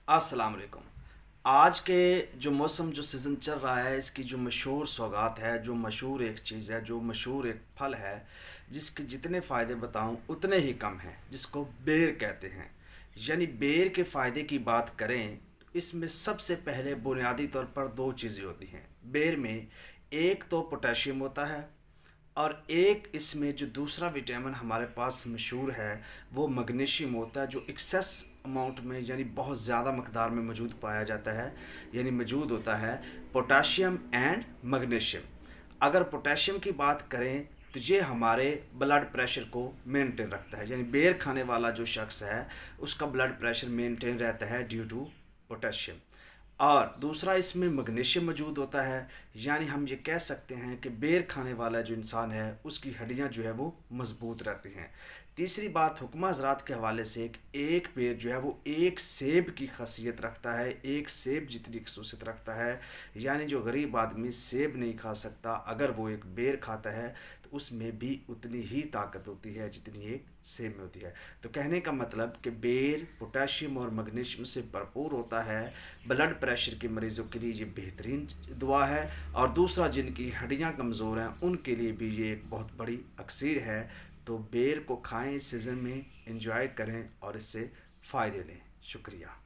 अस्सलाम वालेकुम। आज के जो मौसम जो सीज़न चल रहा है, इसकी जो मशहूर सौगात है, जो मशहूर एक चीज़ है, जो मशहूर एक फल है, जिसके जितने फ़ायदे बताऊं उतने ही कम हैं, जिसको बेर कहते हैं। यानी बेर के फ़ायदे की बात करें तो इसमें सबसे पहले बुनियादी तौर पर दो चीज़ें होती हैं। बेर में एक तो पोटेशियम होता है, और एक इसमें जो दूसरा विटामिन हमारे पास मशहूर है वो मैग्नीशियम होता है, जो एक्सेस अमाउंट में यानी बहुत ज़्यादा मकदार में मौजूद पाया जाता है, यानी मौजूद होता है पोटाशियम एंड मैग्नीशियम। अगर पोटेशियम की बात करें तो ये हमारे ब्लड प्रेशर को मेंटेन रखता है, यानी बेर खाने वाला जो शख्स है उसका ब्लड प्रेशर मेंटेन रहता है ड्यू टू पोटेशियम। और दूसरा इसमें मैग्नीशियम मौजूद होता है, यानी हम ये कह सकते हैं कि बेर खाने वाला जो इंसान है उसकी हड्डियां जो है वो मजबूत रहती हैं। तीसरी बात हुक्मा हज़रात के हवाले से एक बेर जो है वो एक सेब की खासियत रखता है, एक सेब जितनी खसूसियत रखता है। यानी जो गरीब आदमी सेब नहीं खा सकता, अगर वो एक बेर खाता है तो उसमें भी उतनी ही ताकत होती है जितनी एक सेब में होती है। तो कहने का मतलब कि बेर पोटेशियम और मैग्नीशियम से भरपूर होता है। ब्लड प्रेशर के मरीज़ों के लिए ये बेहतरीन दुआ है, और दूसरा जिनकी हड्डियाँ कमज़ोर हैं उनके लिए भी ये एक बहुत बड़ी अक्सीर है। तो बेर को खाएं, इस सीज़न में एंजॉय करें और इससे फ़ायदे लें। शुक्रिया।